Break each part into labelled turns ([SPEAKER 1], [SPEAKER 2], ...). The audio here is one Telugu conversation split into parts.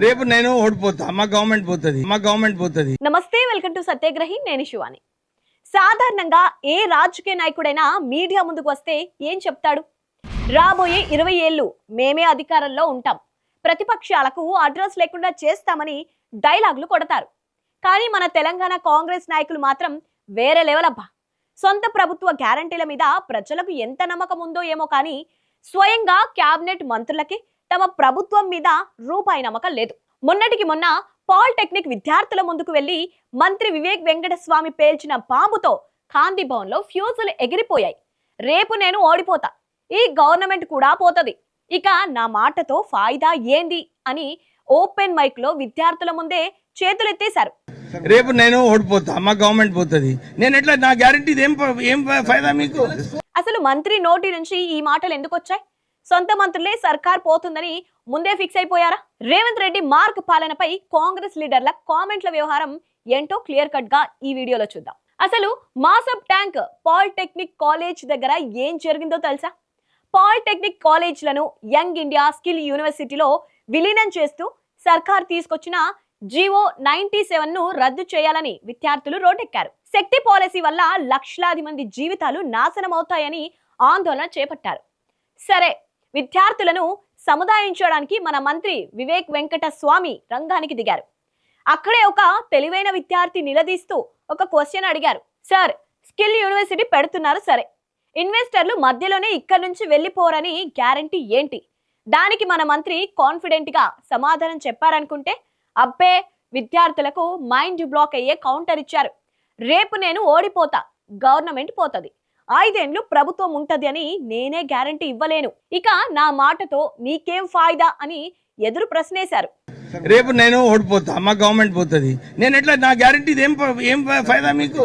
[SPEAKER 1] రేపు నేను ఓడిపోతా, మా గవర్నమెంట్ పోతుంది.
[SPEAKER 2] నమస్తే, వెల్కమ్ టు సత్యాగ్రహి. నేను శివాని. సాధారణంగా ఏ రాజకీయ నాయకుడైనా మీడియా ముందుకు వస్తే ఏం చెప్తాడు? రాబోయే 20 ఏళ్ళు మేమే అధికారంలో ఉంటాం, ప్రతిపక్షాలకు అడ్రస్ లేకుండా చేస్తామని డైలాగులు కొడతారు. కానీ మన తెలంగాణ కాంగ్రెస్ నాయకులు మాత్రం వేరే లెవెల్ అబ్బా. సొంత ప్రభుత్వ గ్యారంటీల మీద ప్రజలకు ఎంత నమ్మకం ఉందో ఏమో కానీ స్వయంగా క్యాబినెట్ మంత్రులకి తమ ప్రభుత్వం మీద రూపాయి నమ్మకం లేదు. మొన్నటికి మొన్న పాలిటెక్నిక్ విద్యార్థుల ముందుకు వెళ్లి మంత్రి వివేక్ వెంకటస్వామి పేల్చిన బాంబుతో గాంధీ భవన్ లో ఫ్యూజులు ఎగిరిపోయాయి. రేపు నేను ఓడిపోతా, ఈ గవర్నమెంట్ కూడా పోతది, ఇక నా మాటతో ఫాయిదా ఏంది అని ఓపెన్ మైక్ లో విద్యార్థుల ముందే చేతులెత్తేశారు.
[SPEAKER 1] రేపు నేను ఓడిపోతా, మా గవర్నమెంట్ పోతుంది. నేను ఎట్లా, నా గ్యారంటీ ఏం ఫైదా మీకు?
[SPEAKER 2] అసలు మంత్రి నోటి నుంచి ఈ మాటలు ఎందుకు వచ్చాయి? సొంత మంత్రులే సర్కార్ పోతుందని ముందే ఫిక్స్ అయిపోయారా? రేవంత్ రెడ్డి మార్క్ పాలనపై కాంగ్రెస్ లీడర్ల కామెంట్ల వ్యవహారం ఏంటో క్లియర్ కట్ గా ఈ వీడియోలో చూద్దాం. అసలు మాసప్ ట్యాంక్ పాలిటెక్నిక్ కాలేజ్ దగ్గర ఏం జరిగిందో తెలుసా? పాలిటెక్నిక్ కాలేజ్లను యంగ్ ఇండియా స్కిల్ యూనివర్సిటీలో విలీనం చేస్తూ సర్కార్ తీసుకొచ్చిన జీవో 97 ను రద్దు చేయాలని విద్యార్థులు రోడ్డెక్కారు. శక్తి పాలసీ వల్ల లక్షలాది మంది జీవితాలు నాశనమవుతాయని ఆందోళన చేపట్టారు. సరే, విద్యార్థులను సముదాయించడానికి మన మంత్రి వివేక్ వెంకటస్వామి రంగానికి దిగారు. అక్కడే ఒక తెలివైన విద్యార్థి నిలదీస్తూ ఒక క్వశ్చన్ అడిగారు. సార్, స్కిల్ యూనివర్సిటీ పెడుతున్నారు సరే, ఇన్వెస్టర్లు మధ్యలోనే ఇక్కడి నుంచి వెళ్ళిపోరని గ్యారంటీ ఏంటి? దానికి మన మంత్రి కాన్ఫిడెంట్ గా సమాధానం చెప్పారనుకుంటే అబ్బే, విద్యార్థులకు మైండ్ బ్లాక్ అయ్యే కౌంటర్ ఇచ్చారు. రేపు నేను ఓడిపోతా, గవర్నమెంట్ పోతది, 5 ఏళ్లు ప్రభుత్వం ఉంటది అని నేనే గ్యారంటీ ఇవ్వలేను, ఇక నా మాటతో నీకేం ఫాయిదా అని ఎదురు ప్రశ్నేశారు.
[SPEAKER 1] రేపు నేను ఓడిపోతా, మా గవర్నమెంట్ పోతుంది. నేను ఎట్లా, నా గ్యారంటీ ఏం ఫైదా మీకు?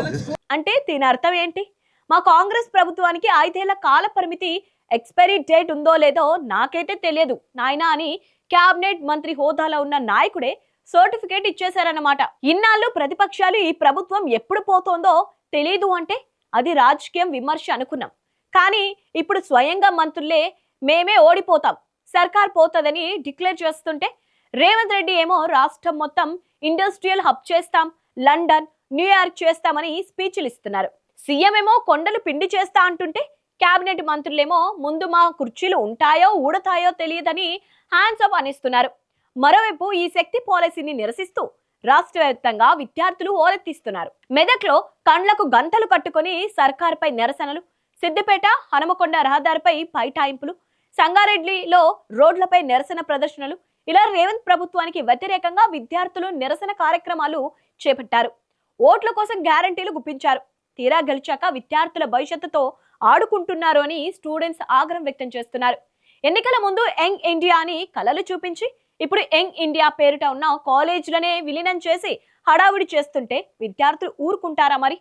[SPEAKER 2] అంటే దీని అర్థం ఏంటి? మా కాంగ్రెస్ ప్రభుత్వానికి 5 ఏళ్ల కాల పరిమితి ఎక్స్పైరీ డేట్ ఉందో లేదో నాకైతే తెలియదు నాయనా అని క్యాబినెట్ మంత్రి హోదాలో ఉన్న నాయకుడే సర్టిఫికేట్ ఇచ్చేశారన్నమాట. ఇన్నాళ్ళు ప్రతిపక్షాలు ఈ ప్రభుత్వం ఎప్పుడు పోతోందో తెలీదు అంటే అది రాజకీయం విమర్శ అనుకున్నాం. కానీ ఇప్పుడు స్వయంగా మంత్రులే మేమే ఓడిపోతాం, సర్కార్ పోతదని డిక్లేర్ చేస్తుంటే రేవంత్ రెడ్డి ఏమో రాష్ట్రం మొత్తం ఇండస్ట్రియల్ హబ్ చేస్తాం, లండన్, న్యూయార్క్ చేస్తామని స్పీచ్లు ఇస్తున్నారు. సీఎం ఏమో కొండలు పిండి చేస్తా అంటుంటే క్యాబినెట్ మంత్రులేమో ముందు మా కుర్చీలు ఉంటాయో ఊడతాయో తెలియదని హ్యాండ్స్ అప్ అనిస్తున్నారు. మరోవైపు ఈ శక్తి పాలసీని నిరసిస్తూ రాష్ట్ర వ్యాప్తంగా విద్యార్థులు ఓలెత్తిస్తున్నారు. మెదక్లో కండ్లకు గంటలు కట్టుకుని సర్కార్పై నిరసనలు, సిద్దిపేట హనుమకొండ రహదారిపై పైటాయింపులు, సంగారెడ్డిలో రోడ్లపై నిరసన ప్రదర్శనలు, ఇలా రేవంత్ ప్రభుత్వానికి వ్యతిరేకంగా విద్యార్థులు నిరసన కార్యక్రమాలు చేపట్టారు. ఓట్ల కోసం గ్యారంటీలు గుప్పించారు. తీరా గెలిచాక విద్యార్థుల భవిష్యత్తుతో ఆడుకుంటున్నారు అని స్టూడెంట్స్ ఆగ్రహం వ్యక్తం చేస్తున్నారు. ఎన్నికల ముందు యంగ్ ఇండియా అని కలలు చూపించి ఇప్పుడు యంగ్ ఇండియా పేరిట ఉన్న కాలేజీలనే విలీనం చేసి హడావుడి చేస్తుంటే విద్యార్థులు ఊరుకుంటారా మరి?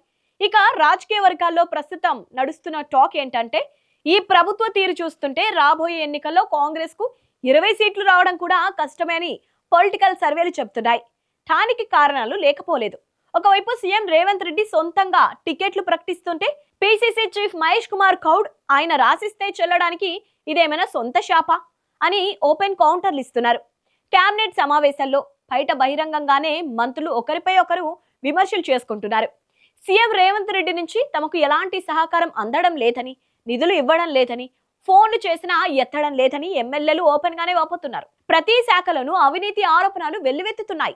[SPEAKER 2] ఇక రాజకీయ వర్గాల్లో ప్రస్తుతం నడుస్తున్న టాక్ ఏంటంటే ఈ ప్రభుత్వ తీరు చూస్తుంటే రాబోయే ఎన్నికల్లో కాంగ్రెస్ కు 20 సీట్లు రావడం కూడా కష్టమే అని పొలిటికల్ సర్వేలు చెప్తున్నాయి. దానికి కారణాలు లేకపోలేదు. ఒకవైపు సీఎం రేవంత్ రెడ్డి సొంతంగా టికెట్లు ప్రకటిస్తుంటే పిసిసి చీఫ్ మహేష్ కుమార్ గౌడ్ ఆయన రాసిస్తే చెల్లడానికి ఇదేమైనా సొంత శాపా అని ఓపెన్ కౌంటర్లు ఇస్తున్నారు. క్యాబినెట్ సమావేశాల్లో బయట బహిరంగంగానే మంత్రులు ఒకరిపై ఒకరు విమర్శలు చేసుకుంటున్నారు. సీఎం రేవంత్ రెడ్డి నుంచి తమకు ఎలాంటి సహకారం అందడం లేదని, నిధులు ఇవ్వడం లేదని, ఫోన్లు చేసినా ఎత్తడం లేదని ఎమ్మెల్యేలు ఓపెన్ గానే వాపోతున్నారు. ప్రతి శాఖలోనూ అవినీతి ఆరోపణలు వెల్లువెత్తుతున్నాయి.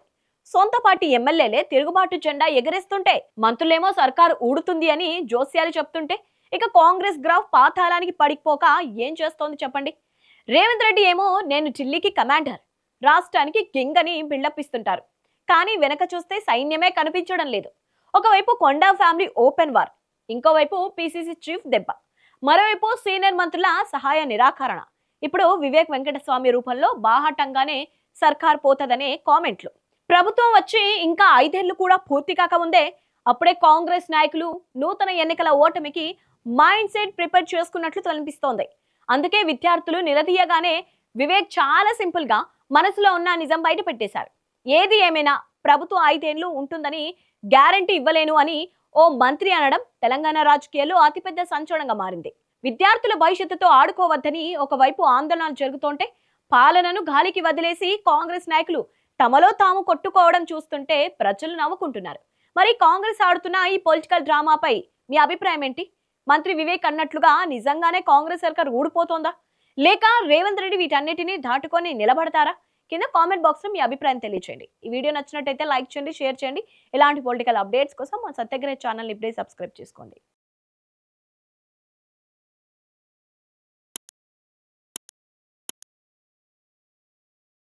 [SPEAKER 2] సొంత పార్టీ ఎమ్మెల్యేలే తిరుగుబాటు జెండా ఎగరేస్తుంటే మంత్రులేమో సర్కారు ఊడుతుంది అని జోస్యాలు చెప్తుంటే ఇక కాంగ్రెస్ గ్రాఫ్ పాతాళానికి పడిపోక ఏం చేస్తోంది చెప్పండి? రేవంత్ రెడ్డి ఏమో నేను ఢిల్లీకి కమాండర్, రాష్ట్రానికి కింగ్ అని బిల్డప్ ఇస్తుంటారు. కానీ వెనక చూస్తే సైన్యమే కనిపించడం లేదు. ఒకవైపు కొండా ఫ్యామిలీ ఓపెన్ వార్, ఇంకోవైపు పిసిసి చీఫ్ దెబ్బ, మరోవైపు సీనియర్ మంత్రుల సహాయ నిరాకరణ, ఇప్పుడు వివేక్ వెంకటస్వామి రూపంలో బాహాటంగానే సర్కార్ పోతదనే కామెంట్లు. ప్రభుత్వం వచ్చి ఇంకా 5 ఏళ్లు కూడా పూర్తి కాకముందే అప్పుడే కాంగ్రెస్ నాయకులు నూతన ఎన్నికల ఓటమికి మైండ్ సెట్ ప్రిపేర్ చేసుకున్నట్లు కనిపిస్తోంది. అందుకే విద్యార్థులు నిలదీయగానే వివేక్ చాలా సింపుల్ గా మనసులో ఉన్న నిజం బయట పెట్టేశారు. ఏది ఏమైనా ప్రభుత్వం 5 ఏళ్లు ఉంటుందని గ్యారంటీ ఇవ్వలేను అని ఓ మంత్రి అనడం తెలంగాణ రాజకీయాల్లో అతిపెద్ద సంచలనంగా మారింది. విద్యార్థుల భవిష్యత్తుతో ఆడుకోవద్దని ఒకవైపు ఆందోళనలు జరుగుతుంటే పాలనను గాలికి వదిలేసి కాంగ్రెస్ నాయకులు తమలో తాము కొట్టుకోవడం చూస్తుంటే ప్రజలు నవ్వుకుంటున్నారు. మరి కాంగ్రెస్ ఆడుతున్న ఈ పొలిటికల్ డ్రామాపై మీ అభిప్రాయం ఏంటి? మంత్రి వివేక్ అన్నట్లుగా నిజంగానే కాంగ్రెస్ సర్కార్ ఊడిపోతోందా, లేక రేవంత్ రెడ్డి వీటన్నిటిని దాటుకొని నిలబడతారా? కింద కామెంట్ బాక్స్ లో మీ అభిప్రాయం తెలియచేయండి. ఈ వీడియో నచ్చినట్టయితే లైక్ చేయండి, షేర్ చేయండి. ఇలాంటి పొలిటికల్ అప్డేట్స్ కోసం మా సత్యాగ్రహ ఛానల్ ఇప్పుడే సబ్స్క్రైబ్ చేసుకోండి.